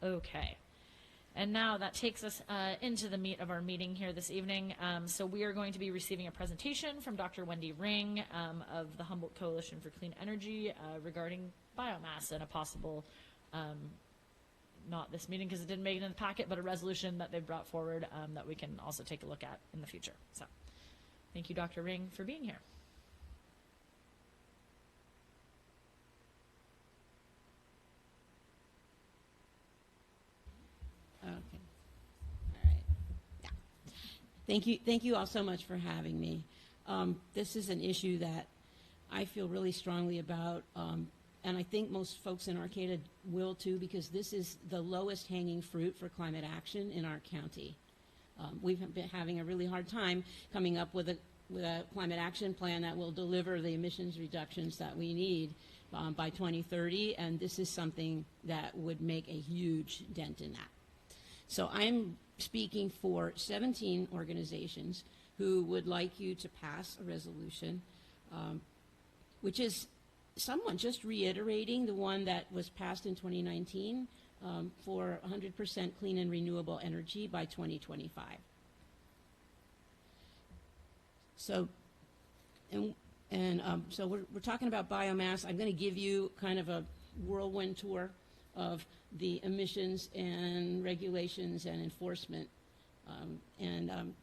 Okay. And now that takes us into the meat of our meeting here this evening. So we are going to be receiving a presentation from Dr. Wendy Ring of the Humboldt Coalition for Clean Energy regarding biomass and a possible, not this meeting because it didn't make it in the packet, but a resolution that they've brought forward that we can also take a look at in the future. So thank you, Dr. Ring, for being here. Okay. All right. Yeah. Thank you all so much for having me. This is an issue that I feel really strongly about, and I think most folks in Arcata will too, because this is the lowest hanging fruit for climate action in our county. We've been having a really hard time coming up with a climate action plan that will deliver the emissions reductions that we need by 2030, and this is something that would make a huge dent in that. So I'm speaking for 17 organizations who would like you to pass a resolution, which is somewhat just reiterating the one that was passed in 2019 for 100% clean and renewable energy by 2025. So, so we're talking about biomass. I'm going to give you kind of a whirlwind tour of the emissions and regulations and enforcement.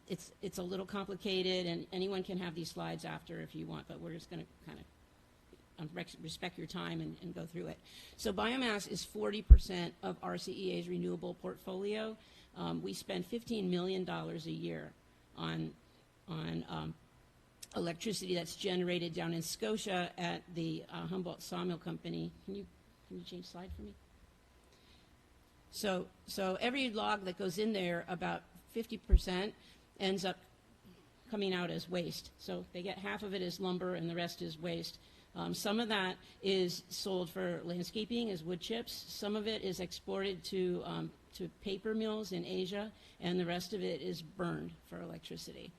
It's a little complicated, and anyone can have these slides after if you want, but we're just going to kind of respect your time and go through it. So biomass is 40% of RCEA's renewable portfolio. We spend $15 million a year on electricity that's generated down in Scotia at the Humboldt Sawmill Company. Can you change slide for me? So every log that goes in there, about 50% ends up coming out as waste. So they get half of it as lumber and the rest is waste. Some of that is sold for landscaping as wood chips. Some of it is exported to paper mills in Asia, and the rest of it is burned for electricity.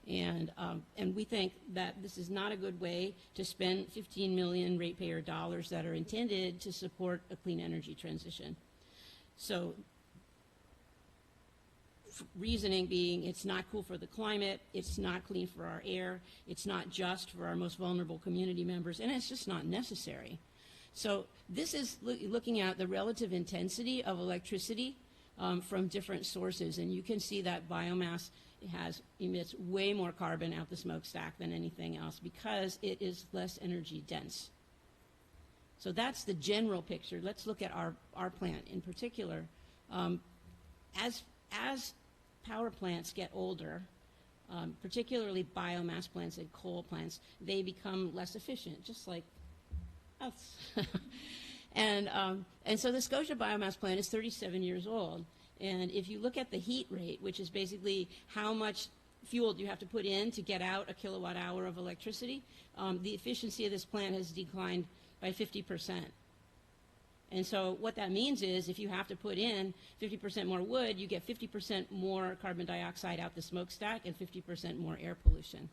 And we think that this is not a good way to spend 15 million ratepayer dollars that are intended to support a clean energy transition. So reasoning being, it's not cool for the climate, it's not clean for our air, it's not just for our most vulnerable community members, and it's just not necessary. So this is looking at the relative intensity of electricity from different sources, and you can see that biomass emits way more carbon out the smokestack than anything else because it is less energy dense. So that's the general picture. Let's look at our plant in particular. As power plants get older, particularly biomass plants and coal plants, they become less efficient, just like us. And so the Scotia biomass plant is 37 years old. And if you look at the heat rate, which is basically how much fuel do you have to put in to get out a kilowatt hour of electricity, the efficiency of this plant has declined by 50%. And so what that means is if you have to put in 50% more wood, you get 50% more carbon dioxide out the smokestack and 50% more air pollution.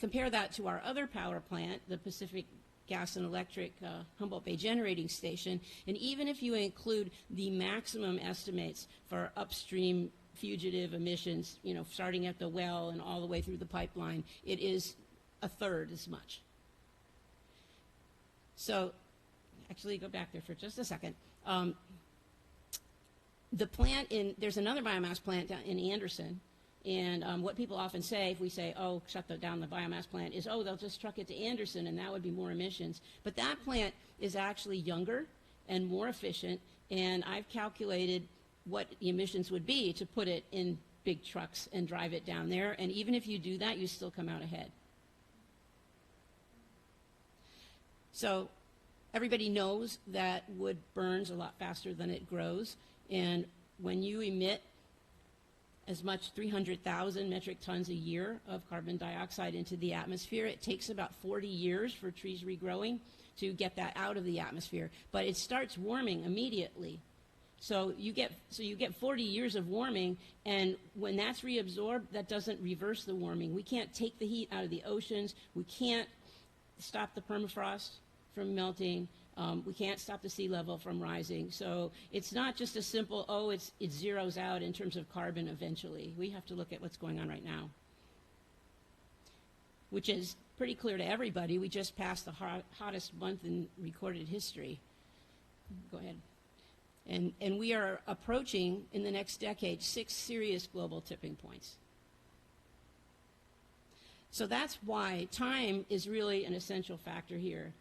Compare that to our other power plant, the Pacific Gas and Electric Humboldt Bay Generating Station, and even if you include the maximum estimates for upstream fugitive emissions, starting at the well and all the way through the pipeline, it is a third as much. So, actually go back there for just a second. The plant there's another biomass plant down in Anderson, and what people often say if we say, oh, shut down the biomass plant, is, oh, they'll just truck it to Anderson and that would be more emissions. But that plant is actually younger and more efficient, and I've calculated what the emissions would be to put it in big trucks and drive it down there, and even if you do that, you still come out ahead. So everybody knows that wood burns a lot faster than it grows, and when you emit as much 300,000 metric tons a year of carbon dioxide into the atmosphere, it takes about 40 years for trees regrowing to get that out of the atmosphere, but it starts warming immediately. So you get 40 years of warming, and when that's reabsorbed, that doesn't reverse the warming. We can't take the heat out of the oceans. We can't stop the permafrost from melting. We can't stop the sea level from rising. So it's not just a simple, oh, it zeroes out in terms of carbon eventually. We have to look at what's going on right now, which is pretty clear to everybody. We just passed the hottest month in recorded history. Go ahead. And we are approaching, in the next decade, 6 serious global tipping points. So that's why time is really an essential factor here.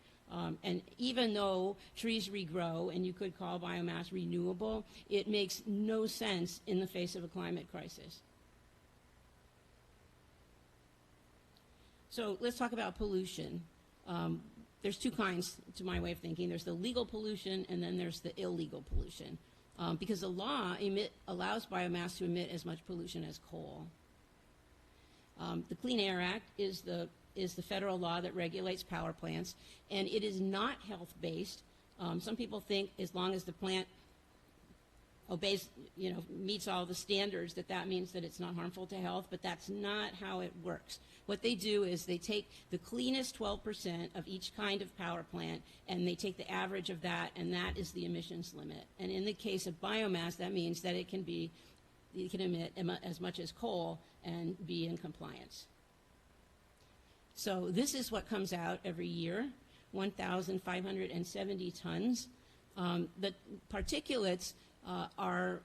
And even though trees regrow, and you could call biomass renewable, it makes no sense in the face of a climate crisis. So let's talk about pollution. There's 2 kinds, to my way of thinking. There's the legal pollution, and then there's the illegal pollution. Because the law allows biomass to emit as much pollution as coal. The Clean Air Act is the federal law that regulates power plants, and it is not health-based. Some people think as long as the plant obeys, meets all the standards, that means that it's not harmful to health, but that's not how it works. What they do is they take the cleanest 12% of each kind of power plant, and they take the average of that, and that is the emissions limit. And in the case of biomass, that means that it can emit as much as coal and be in compliance. So this is what comes out every year, 1,570 tons. The particulates are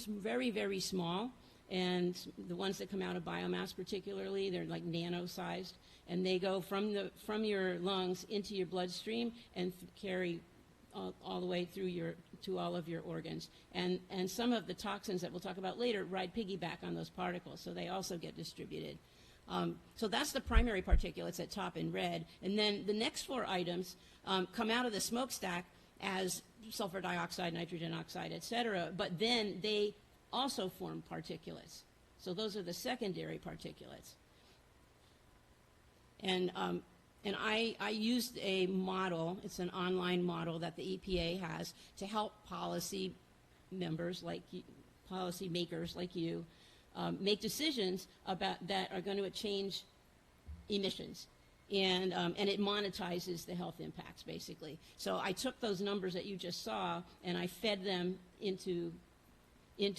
very, very small, and the ones that come out of biomass particularly, they're like nano-sized, and they go from your lungs into your bloodstream and carry all the way through to all of your organs. And some of the toxins that we'll talk about later ride piggyback on those particles, so they also get distributed. So that's the primary particulates at top in red. And then the next 4 items come out of the smokestack as sulfur dioxide, nitrogen oxide, et cetera, but then they also form particulates. So those are the secondary particulates. And I used a model, it's an online model that the EPA has to help policy members like you, policy makers like you, make decisions about that are going to change emissions. And it monetizes the health impacts, basically. So I took those numbers that you just saw, and I fed them into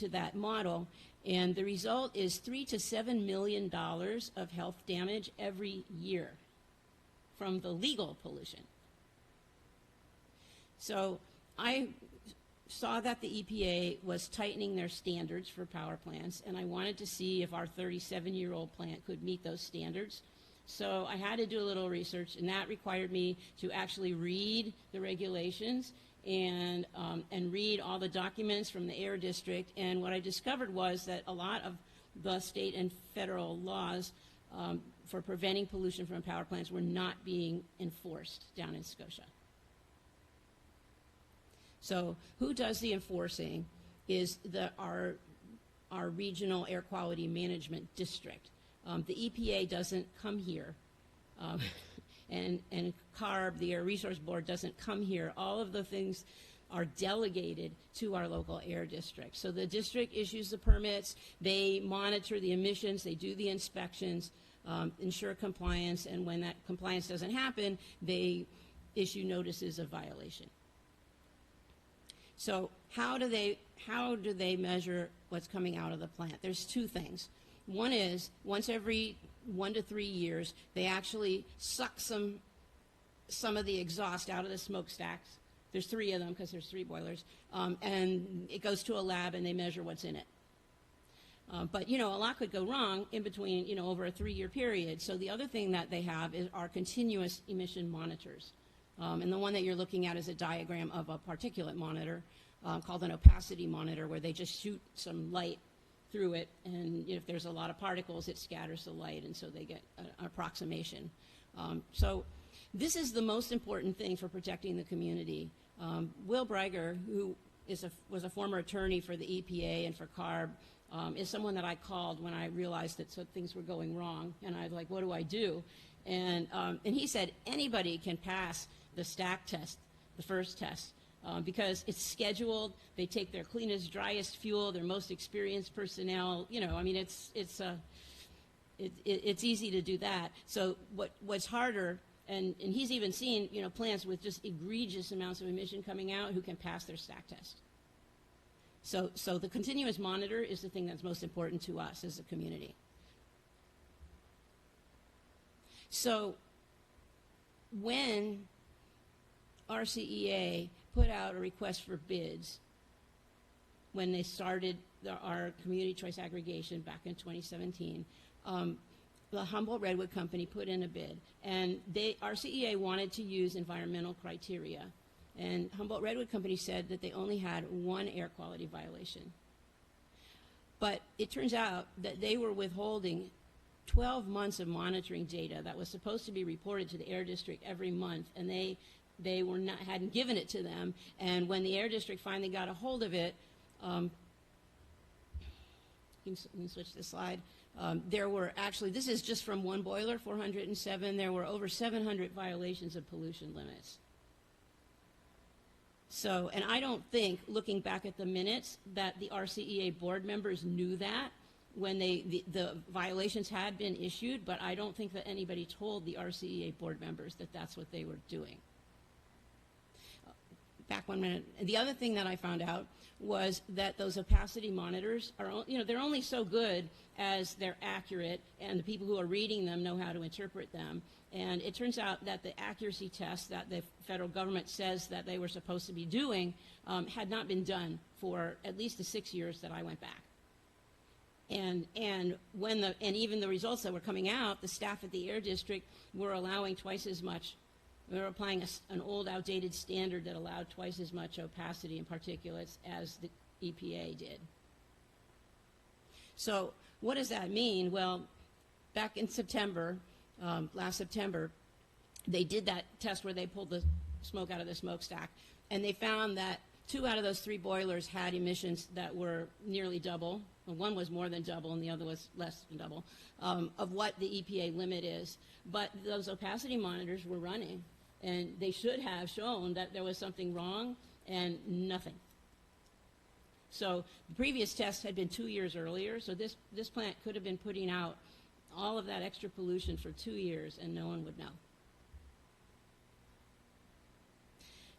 that model, and the result is $3 to $7 million of health damage every year from the legal pollution. So I saw that the EPA was tightening their standards for power plants, and I wanted to see if our 37-year-old plant could meet those standards. So I had to do a little research, and that required me to actually read the regulations and read all the documents from the Air District. And what I discovered was that a lot of the state and federal laws for preventing pollution from power plants were not being enforced down in Scotia. So who does the enforcing is our regional air quality management district. The EPA doesn't come here, and CARB, the Air Resource Board, doesn't come here. All of the things are delegated to our local air district. So the district issues the permits, they monitor the emissions, they do the inspections, ensure compliance, and when that compliance doesn't happen, they issue notices of violation. So how do they measure what's coming out of the plant? There's 2 things. One is, once every 1 to 3 years, they actually suck some of the exhaust out of the smokestacks. There's 3 of them because there's 3 boilers, and it goes to a lab and they measure what's in it. But a lot could go wrong in between, over a 3-year period. So the other thing that they have are continuous emission monitors. And the one that you're looking at is a diagram of a particulate monitor called an opacity monitor, where they just shoot some light through it, and if there's a lot of particles, it scatters the light, and so they get an approximation. So this is the most important thing for protecting the community. Will Breiger, who was a former attorney for the EPA and for CARB, is someone that I called when I realized that things were going wrong, and I was like, what do I do? And he said anybody can pass the stack test, the first test, because it's scheduled. They take their cleanest, driest fuel, their most experienced personnel. It's easy to do that. So what's harder And he's even seen, plants with just egregious amounts of emission coming out who can pass their stack test. So the continuous monitor is the thing that's most important to us as a community. So when RCEA put out a request for bids, when they started our community choice aggregation back in 2017, the Humboldt Redwood Company put in a bid, and RCEA wanted to use environmental criteria. And Humboldt Redwood Company said that they only had one air quality violation. But it turns out that they were withholding 12 months of monitoring data that was supposed to be reported to the Air District every month, and they hadn't given it to them. And when the Air District finally got a hold of it, you can switch the slide. There were actually, this is just from one boiler, 407, there were over 700 violations of pollution limits. So, and I don't think, looking back at the minutes, that the RCEA board members knew that when the violations had been issued, but I don't think that anybody told the RCEA board members that that's what they were doing. Back 1 minute. The other thing that I found out was that those opacity monitors are, they're only so good as they're accurate, and the people who are reading them know how to interpret them. And it turns out that the accuracy tests that the federal government says that they were supposed to be doing had not been done for at least the 6 years that I went back. And even the results that were coming out, the staff at the Air District were allowing twice as much. We were applying an old, outdated standard that allowed twice as much opacity and particulates as the EPA did. So what does that mean? Well, back in September, last September, they did that test where they pulled the smoke out of the smokestack, and they found that 2 out of those 3 boilers had emissions that were nearly double. Well, one was more than double, and the other was less than double, of what the EPA limit is. But those opacity monitors were running, and they should have shown that there was something wrong, and nothing. So the previous test had been 2 years earlier, so this plant could have been putting out all of that extra pollution for 2 years, and no one would know.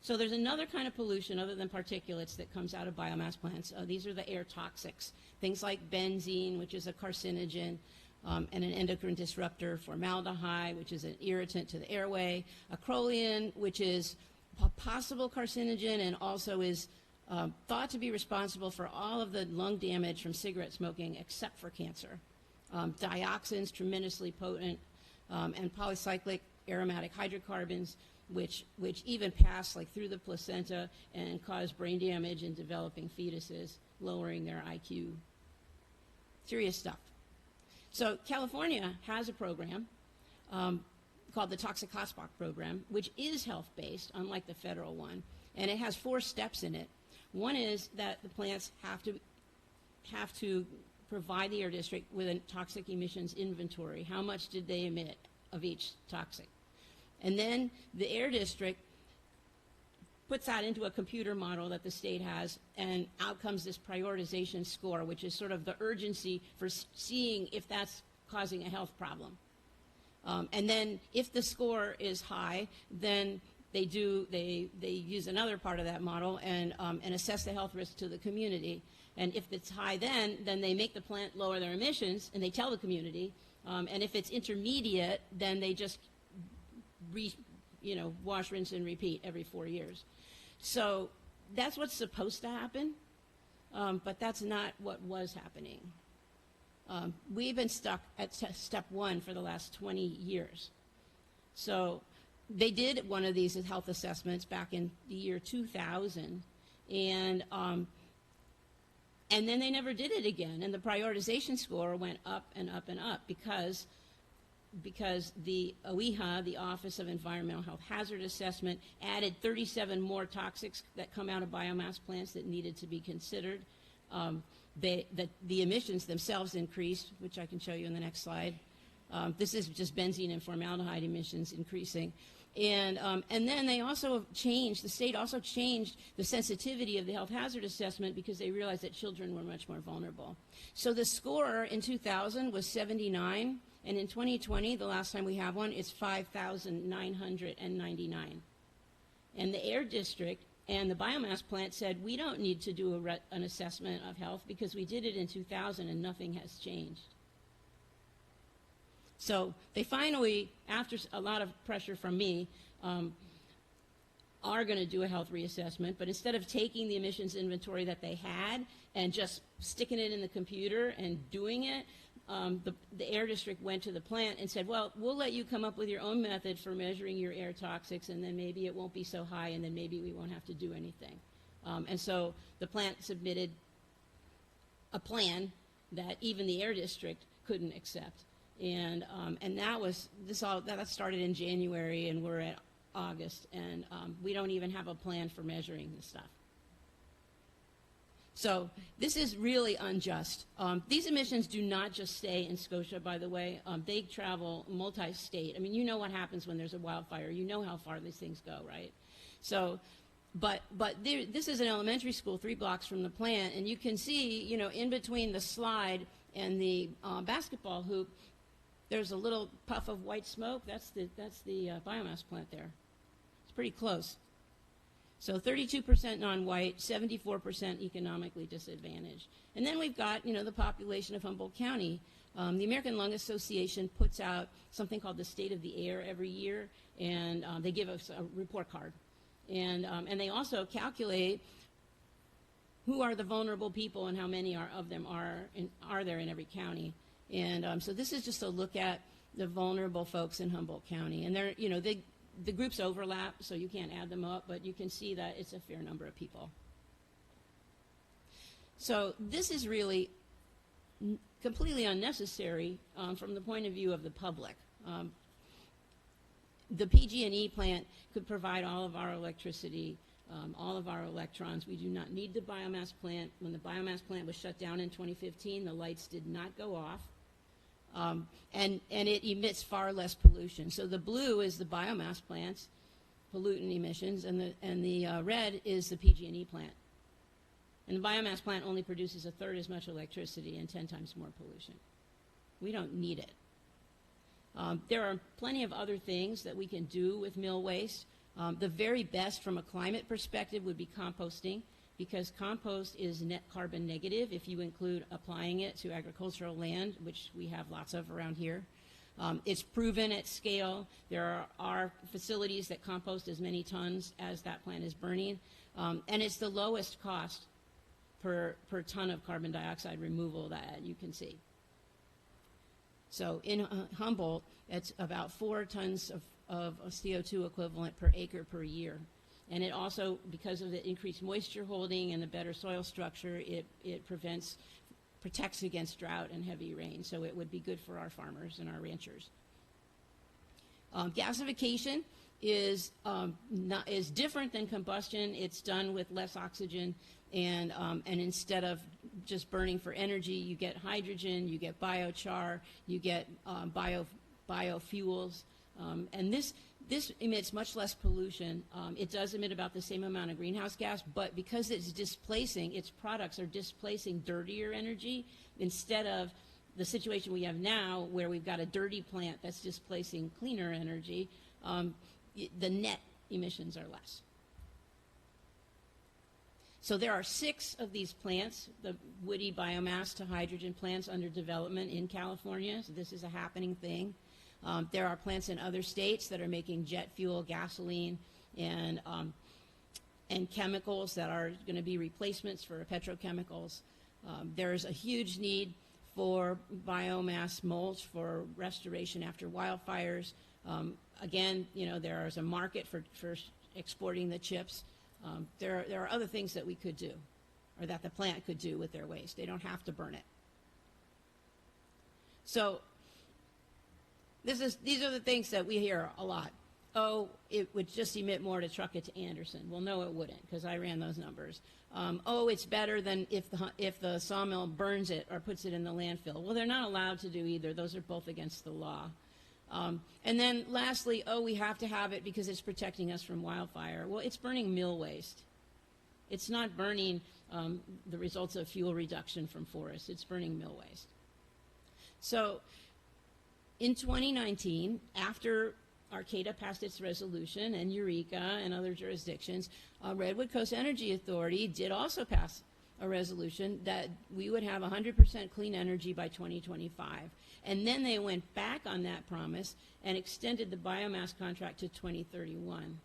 So there's another kind of pollution other than particulates that comes out of biomass plants. These are the air toxics, things like benzene, which is a carcinogen, and an endocrine disruptor, formaldehyde, which is an irritant to the airway, acrolein, which is a possible carcinogen and also is thought to be responsible for all of the lung damage from cigarette smoking except for cancer. Dioxins, tremendously potent, and polycyclic aromatic hydrocarbons, which even pass through the placenta and cause brain damage in developing fetuses, lowering their IQ. Serious stuff. So California has a program called the Toxic Hotspot Program, which is health-based, unlike the federal one, and it has 4 steps in it. One is that the plants have to provide the Air District with a toxic emissions inventory. How much did they emit of each toxic? And then the Air District puts that into a computer model that the state has, and out comes this prioritization score, which is sort of the urgency for seeing if that's causing a health problem. And then if the score is high, then they use another part of that model and assess the health risk to the community. And if it's high, then they make the plant lower their emissions, and they tell the community. And if it's intermediate, then they just wash, rinse, and repeat every 4 years. So that's what's supposed to happen, but that's not what was happening. We've been stuck at step 1 for the last 20 years. So they did one of these health assessments back in the year 2000, and then they never did it again, and the prioritization score went up and up and up because the OEHA, the Office of Environmental Health Hazard Assessment, added 37 more toxics that come out of biomass plants that needed to be considered. The emissions themselves increased, which I can show you in the next slide. This is just benzene and formaldehyde emissions increasing. And then they also changed, the state also changed the sensitivity of the health hazard assessment because they realized that children were much more vulnerable. So the score in 2000 was 79, And in 2020, the last time we have one, it's 5,999. And the air district and the biomass plant said, we don't need to do an assessment of health because we did it in 2000 and nothing has changed. So they finally, after a lot of pressure from me, are going to do a health reassessment, but instead of taking the emissions inventory that they had and just sticking it in the computer and doing it, the air district went to the plant and said, well, we'll let you come up with your own method for measuring your air toxics, and then maybe it won't be so high, and then maybe we won't have to do anything. And so the plant submitted a plan that even the air district couldn't accept. And that started in January, and we're at August, and we don't even have a plan for measuring this stuff. So this is really unjust. These emissions do not just stay in Scotia, by the way. They travel multi-state. I mean, you know what happens when there's a wildfire. You know how far these things go, right? So, but this is an elementary school 3 blocks from the plant, and you can see, you know, in between the slide and the basketball hoop, there's a little puff of white smoke. That's the biomass plant there. It's pretty close. So 32% non-white, 74% economically disadvantaged. And then we've got, you know, the population of Humboldt County. The American Lung Association puts out something called the State of the Air every year, and they give us a report card. And they also calculate who are the vulnerable people and how many of them are there in every county. And so this is just a look at the vulnerable folks in Humboldt County. And they're, you know, the groups overlap, so you can't add them up, but you can see that it's a fair number of people. So this is really completely unnecessary from the point of view of the public. The PG&E plant could provide all of our electricity, all of our electrons. We do not need the biomass plant. When the biomass plant was shut down in 2015, the lights did not go off. And it emits far less pollution. So the blue is the biomass plant's pollutant emissions, and the red is the PG&E plant. And the biomass plant only produces 1/3 as much electricity and 10 times more pollution. We don't need it. There are plenty of other things that we can do with mill waste. The very best from a climate perspective would be composting, because compost is net carbon negative if you include applying it to agricultural land, which we have lots of around here. It's proven at scale. There are facilities that compost as many tons as that plant is burning, and it's the lowest cost per ton of carbon dioxide removal that you can see. So in Humboldt, it's about 4 tons of CO2 equivalent per acre per year. And it also, because of the increased moisture holding and the better soil structure, it protects against drought and heavy rain. So it would be good for our farmers and our ranchers. Gasification is different than combustion. It's done with less oxygen, and instead of just burning for energy, you get hydrogen, you get biochar, you get biofuels, and this emits much less pollution. It does emit about the same amount of greenhouse gas, but because its products are displacing dirtier energy instead of the situation we have now where we've got a dirty plant that's displacing cleaner energy, the net emissions are less. So there are 6 of these plants, the woody biomass to hydrogen plants, under development in California. So this is a happening thing. There are plants in other states that are making jet fuel, gasoline, and chemicals that are going to be replacements for petrochemicals. There's a huge need for biomass mulch for restoration after wildfires. Again, you know, there is a market for exporting the chips. There are other things that we could do, or that the plant could do with their waste. They don't have to burn it. So these are the things that we hear a lot. Oh, it would just emit more to truck it to Anderson. Well, no, it wouldn't, because I ran those numbers. Oh, it's better than if the sawmill burns it or puts it in the landfill. Well, they're not allowed to do either. Those are both against the law. And then lastly, oh, we have to have it because it's protecting us from wildfire. Well, it's burning mill waste. It's not burning the results of fuel reduction from forests. It's burning mill waste. So In 2019, after Arcata passed its resolution and Eureka and other jurisdictions, Redwood Coast Energy Authority did also pass a resolution that we would have 100% clean energy by 2025. And then they went back on that promise and extended the biomass contract to 2031.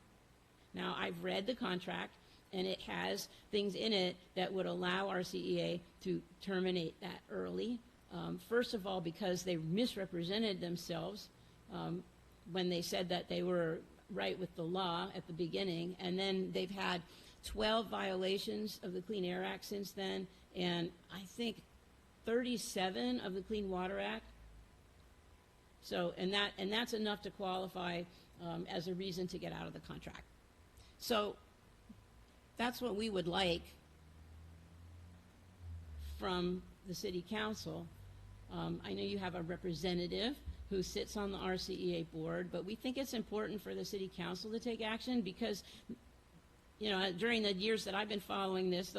Now, I've read the contract, and it has things in it that would allow RCEA to terminate that early. First of all, because they misrepresented themselves when they said that they were right with the law at the beginning, and then they've had 12 violations of the Clean Air Act since then, and I think 37 of the Clean Water Act. So, and that's enough to qualify as a reason to get out of the contract. So that's what we would like from the City Council. I know you have a representative who sits on the RCEA board, but we think it's important for the City Council to take action because, you know, during the years that I've been following this,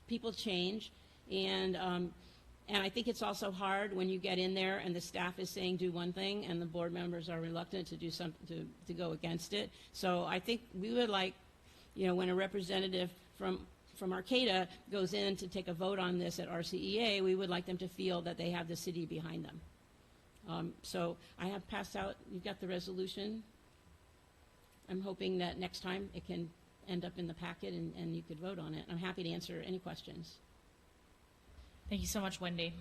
people change, and I think it's also hard when you get in there and the staff is saying do one thing and the board members are reluctant to do something to go against it. So I think we would like, you know, when a representative from Arcata goes in to take a vote on this at RCEA, we would like them to feel that they have the city behind them. So I have passed out, you've got the resolution. I'm hoping that next time it can end up in the packet and you could vote on it. I'm happy to answer any questions. Thank you so much, Wendy.